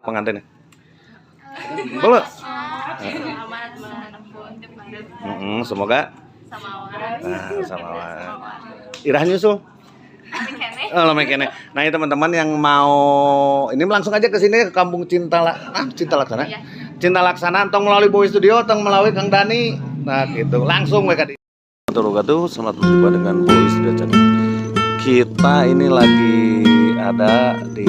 pengantinnya? Boleh. Semoga sama Irah nyusul. Oh, nah, ini teman-teman yang mau ini langsung aja ke sini ke Kampung Cinta Laksana. Cinta Laksana tong melalui Boy Studio, tong melalui Kang Dani. Nah, gitu. Langsung mereka di selamat berjumpa dengan Boy Studio Channel. Kita ini lagi ada di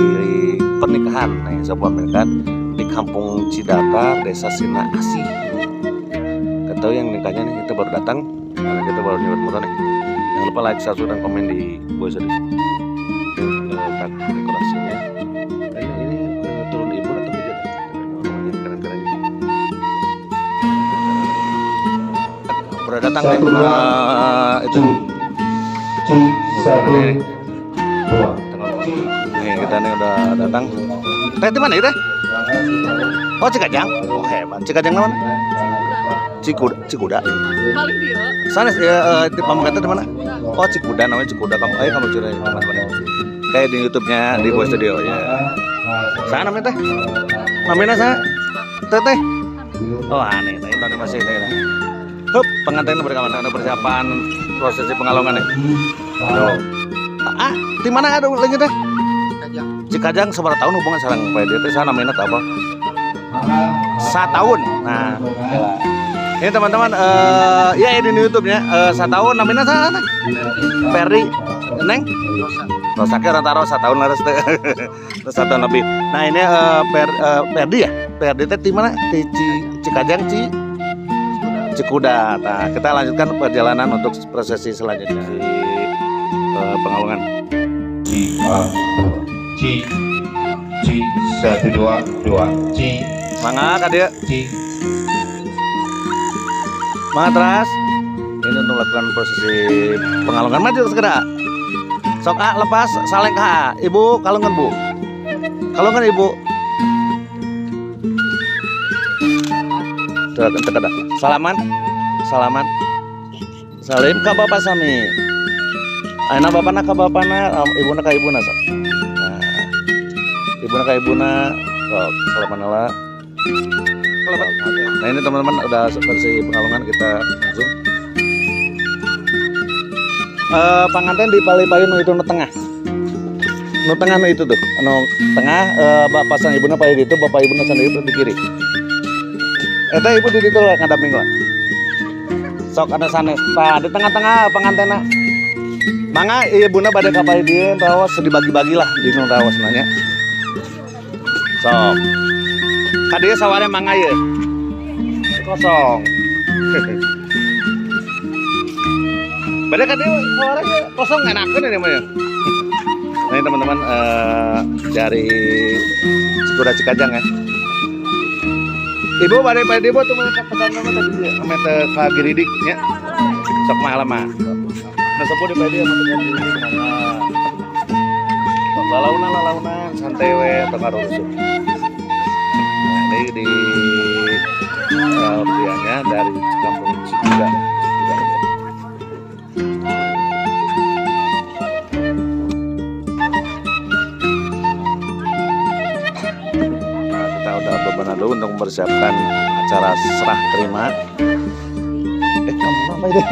pernikahan nih, sebuah pernikahan di Kampung Cidata, Desa Sina Asih. Tahu yang nikahnya nih, kita baru datang, karena kita baru nyebut motor nih. Jangan lupa like, subscribe, dan komen di Boy Studio. Dekorasinya ini turun ibu atau tidak? Keren-keren. Baru datang nih, itu nih kita nih udah datang. Teh di mana itu? Oh, Cikajang. Oh, hebat. Cikajang mana? Cikuda. Sana ya di Pamekasan di mana? Oh, Cikuda, namanya Cikuda. Kamu curi teman-teman. Kayak di YouTube-nya di Boy Studio ya. Sana namanya teh. Namanya saya Teh. Oh, aneh. Ini masih ini. Hup, pengantin berkawan ada persiapan prosesi pengalungan nih. Di mana ada lagi teh? Cikajang seberapa tahun hubungan sareng Pak Edi teh sana namanya apa? 1 tahun. Nah, ini teman-teman ya di YouTube-nya 1 tahun namanya sana Ferdi Neng Rosa rata-rata 1 tahun laras teh 1 tahun lebih. Nah, ini Ferdi ya? Ferdi teh di mana? Di Cikajang Cikuda. Nah, kita lanjutkan perjalanan untuk prosesi selanjutnya di pengalungan. C 1 2 2 C. Mangga kadia. C. Matras ini untuk melakukan prosesi pengalungan. Maju sekedar sok lepas saleng ka ibu kalungan bu kalungan ibu sekedar salaman salim ka bapak sami ayeuna bapana ka bapana ibuna ka ibuna sok ibuna ka ibuna sok salaman heula. Nah, ini teman-teman udah selesai pengalungan, kita langsung panganten di pali-pali nu itu nu tengah nu itu tuh nu tengah bapak sang ibuna pali itu bapak ibuna sendiri di kiri eta ibu di ditu lah ngadaping lah sok ada sanes di tengah-tengah pangantena mangga ibuna bade ka pali dieu raos dibagi-bagi lah di nu raos nanya sok kadieu saware mangga ye kosong. Beda kan dia sawarnya kosong enakan ini mah ya. Nah, ini teman-teman dari Cikuda Cikajang ya. Ibu bade ibu tuh mereka pesan nama tadi dia meter ka Giridik nya. Sok mah lama. Nah, sepuh di dia mah tekan di mana. Sok lalaunan santai we teu ngarusuh. Nah, ini di prianya dari Kampung Cikuda. Nah, kita udah bebenah dulu untuk mempersiapkan acara serah terima. Kampung apa ini?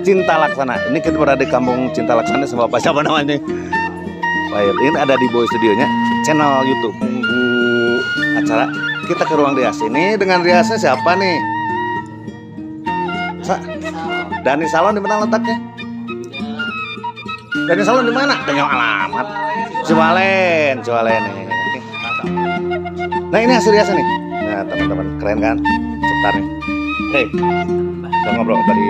Cinta Laksana. Ini kita berada di Kampung Cinta Laksana sama Pak siapa namanya? Baik, ini ada di Boy Studionya, channel YouTube. Tunggu acara. Kita ke ruang rias ini dengan riasnya siapa nih? Dani Salon di mana letaknya? Dani Salon di mana? Tanya alamat. Ciwalen nih. Nah, ini hasil riasnya nih. Nah, teman-teman keren kan? Cetar nih. Hei, kita ngobrol dari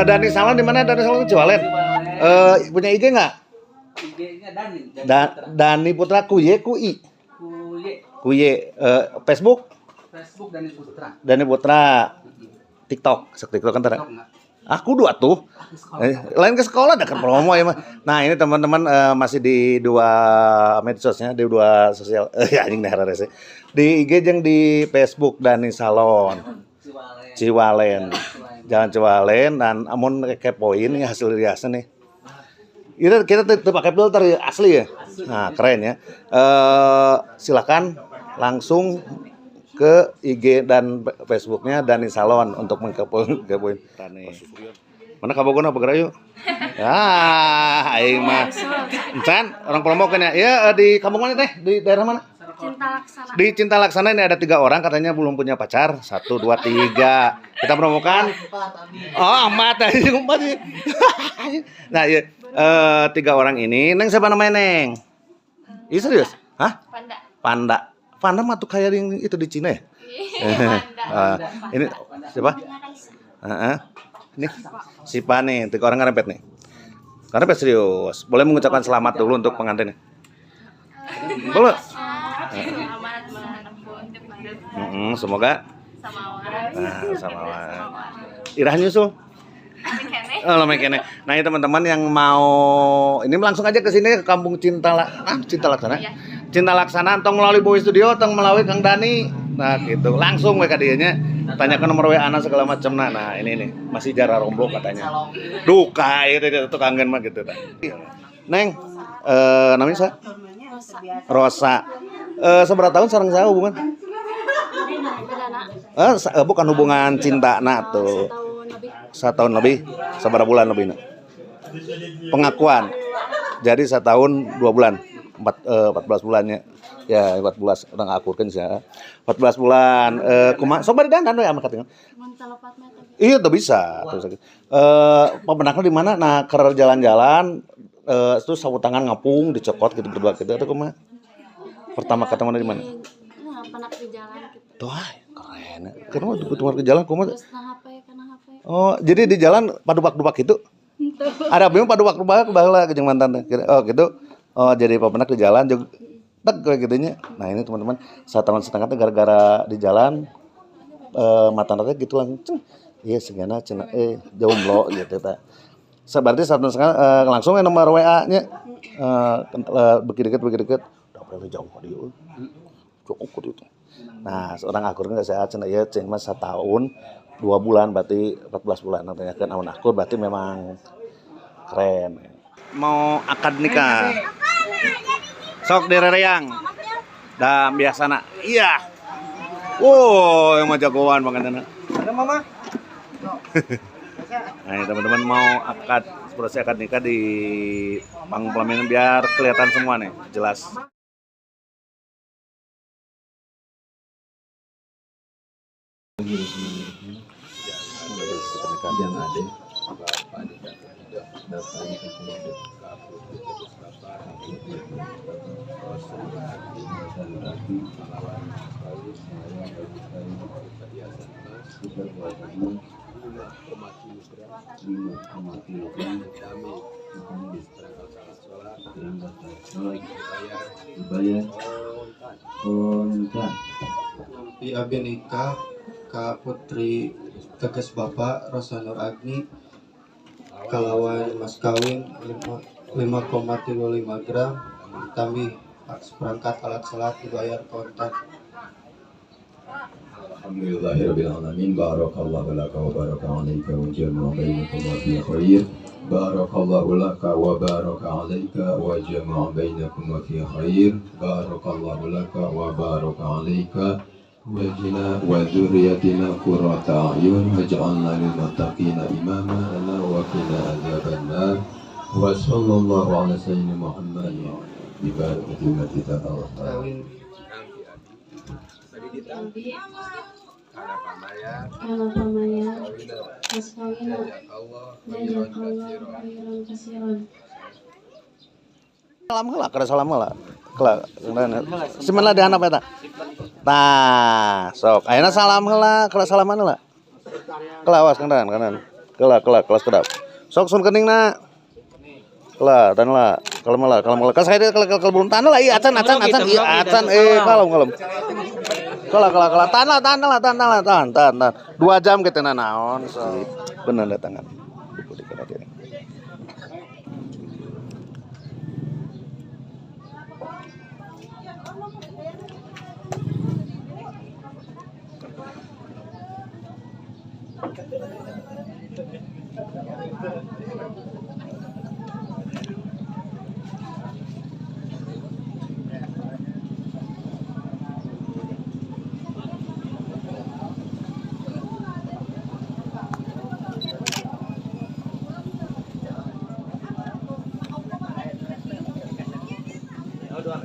Dani Salon di mana? Dani Salon Ciwalen. Punya IG nggak? IG-nya Dani. Dani Putra Kuye. Facebook Dani Putra. TikTok kan tara. Aku 2 tuh. Lain ke sekolah ada kan promo ya mah. Nah, ini teman-teman masih di 2 medsosnya, di 2 sosial anjing dah rese. Di IG jeung di Facebook Dani Salon. Ciwalen. Jalan Ciwalen dan amun kepoin ya hasil riasnya nih. Kita pakai filter ya, asli ya. Nah, keren ya. Silakan langsung ke IG dan Facebooknya Dani Salon untuk mengkepoin. Mana kabogona bergerak yuk? Aing mah. Encan, orang promo kan ya. Ya di kampung mana teh? Di daerah mana? Cinta Laksana. Di Cinta Laksana ini ada 3 orang katanya belum punya pacar. 1, 2, 3. Kita promokan. Oh, amat aja umpat. Nah, ya 3 orang ini, Neng siapa namanya, Neng? Iya serius? Hah? Panda. Panda. Panda mah tuh kayak yang itu di Cina ya? Panda. Ini siapa? Ini Sipa nih, 3 orang ngerempet nih. Ngerempet serius. Boleh mengucapkan selamat dulu untuk pengantinnya. Boleh. Selamat menempuh hidup. Semoga sama Irah nyusul. Oh, kene. Nah, ini teman-teman yang mau ini langsung aja ke sini ke Kampung Cinta Laksana. Iya. Cinta Laksana tong melalui Boy Studio, tong melalui Kang Dani. Nah, gitu. Langsung we ka dieu nya. Tanyakan nomor WA segala macam. Nah, ini masih jarang romblok katanya. Duka itu kangen mah gitu tah. Neng, namanya siapa? Rosa. Seberapa tahun sareng saya hubungan? Bukan hubungan cinta tuh. 1 tahun lebih. Seberapa bulan lebih? Pengakuan. Jadi 1 tahun 2 bulan. 14 bulannya. Ya 14 udah ngakurkeun sih. 14 bulan. Kumaha sok bari dandan we ama katanya. Iya tuh bisa. Pemenangnya di mana? Nah, keur jalan-jalan terus sapu tangan ngapung dicokot gitu berdua gitu atau kumaha? Pertama ketemu di mana? Nah, penak di jalan gitu. Tuh, keren. Kenapa ketemu di jalan kumaha? Terus nah HP. Oh, jadi di jalan padubak-dubak itu? Ada bingung padubak-dubak baheula ke jeung mantan teh. Oh, gitu. Oh, jadi pemenak di jalan juga tek kayak gitunya. Nah, ini teman-teman 1 tahun setengah teh gara-gara di jalan mantan teh gitu langsung. Iya, segana cenah jomblo gitu teh. Berarti 1 tahun setengah langsung nomor WA-nya beki-deket udah pernah jauh kok dia. Cukup kok itu. Nah, seorang akur enggak saya cenah ieu cing mah 1 tahun 2 bulan berarti 14 bulan nantinya amun akur berarti memang keren. Mau akad nikah. Sok direreang. Da biasana. Iya. Wow, yang mah jagoan banget. Ada mama? Nah, ya, teman-teman mau akad proses akad nikah di panggung pelaminan biar kelihatan semua nih, jelas. Yang ada Di abi nikah ka putri tegas Bapak Rosa Nur Agni kalawan mas kawin 5,35 gram tambih seperangkat alat salat dibayar kontan. Alhamdulillahirrabbilalamin. Barakallahu laka wa baraka alaika wa jama'a bainakum fi khair. Barakallahu laka wa baraka alaika wa jama'a bainakum fi khair. Barakallahu laka wa baraka alaika wajina wa dzurriyyatina qurrata a'yun waj'alna lil muttaqina imama lana wa qina adzabannar. Wa sallallahu ala sayyidina Muhammad bi barakati kita Allah. Kalau pamaya mas kawina jazakallah khairan kasiran. Salam heula, kada salam heula. Sebenarnya dihandap eta. Tah, sok. Ayeuna salam heula, kada salaman heula. Kelawas kanan. Kelas kedap. Sok sun keningna. Kelah, tan lah. Kalem. Ka saya kalau belum tan lah, iya acan. Iya acan kalem. Kelah. Tan. 2 jam kita naon. So, bener datangan. Di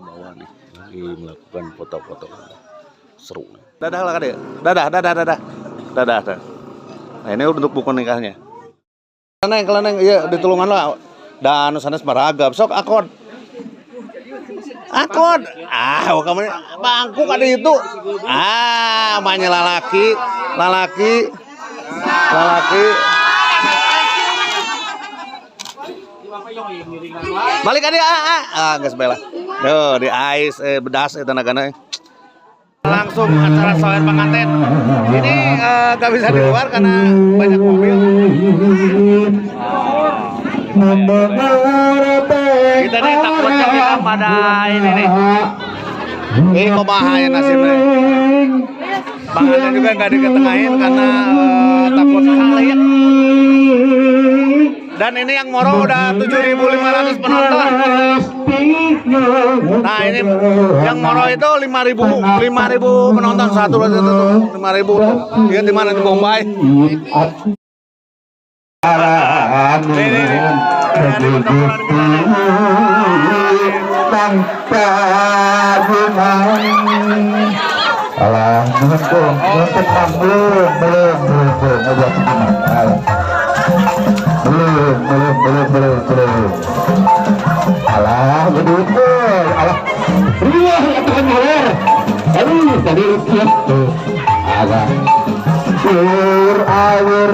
bawah nih lagi melakukan foto-foto seru. Dadah lah kadek. Dadah. Nah ini untuk buku nikahnya. Keleneng, iya ditulungan lah. Dan sanes maragap. Sok akod. Oh kamu bangku kada itu. Banyak lalaki. Balik aja geus bela. Duh, di ais bedas tenagana. Langsung acara sawer pengantin. Ini gak bisa di luar karena banyak mobil. Kita nih takutnya kita pada ini nih. Ini kumaha ya nasibnya. Pengantin juga gak diketengahin karena takut kalian. Dan ini yang moro udah 7.500 penonton. Nah ini yang moro itu 5.000 penonton satu itu 5.000. Lihat di mana di Bombay. Alah, belum. Alah, begitu. Alah, riuh itu kan haler. Tadi rupiah tuh. Agak. Awur.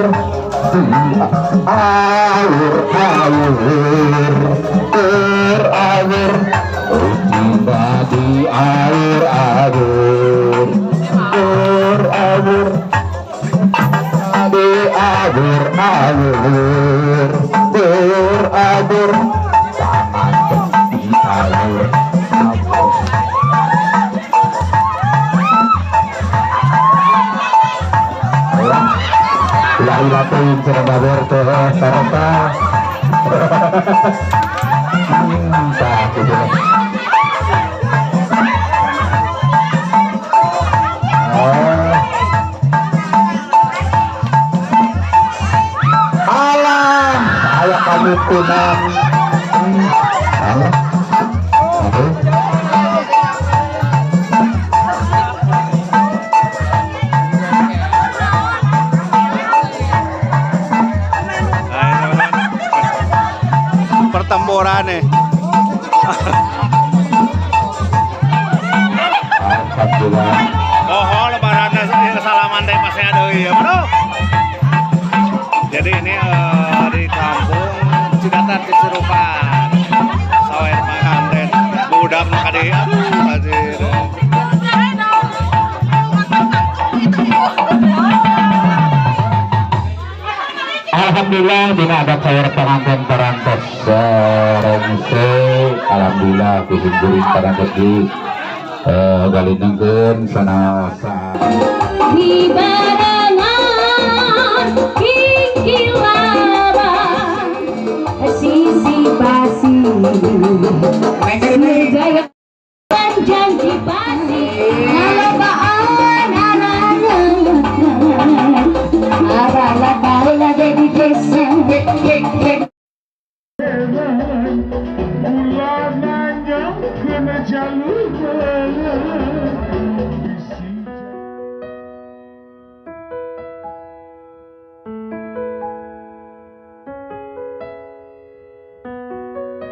Tiba di awur. Berabur tangan di alur. Ilahin serebaber tuh sarata. Tak itu. Ayah kami punang. Pertempuran nih. Alhamdulillah. Oh, lebaran salaman teh masih ada ya, bro. Jadi ini di kampung Cidatar Cicirupan. Sawer pengantin budak kadi anjir. Alhamdulillah dina ada sawer pengantin parantos serengse. Alhamdulillah kuring parantos di galinengkeun sanaosa. Di barengan kikilaran sisi basi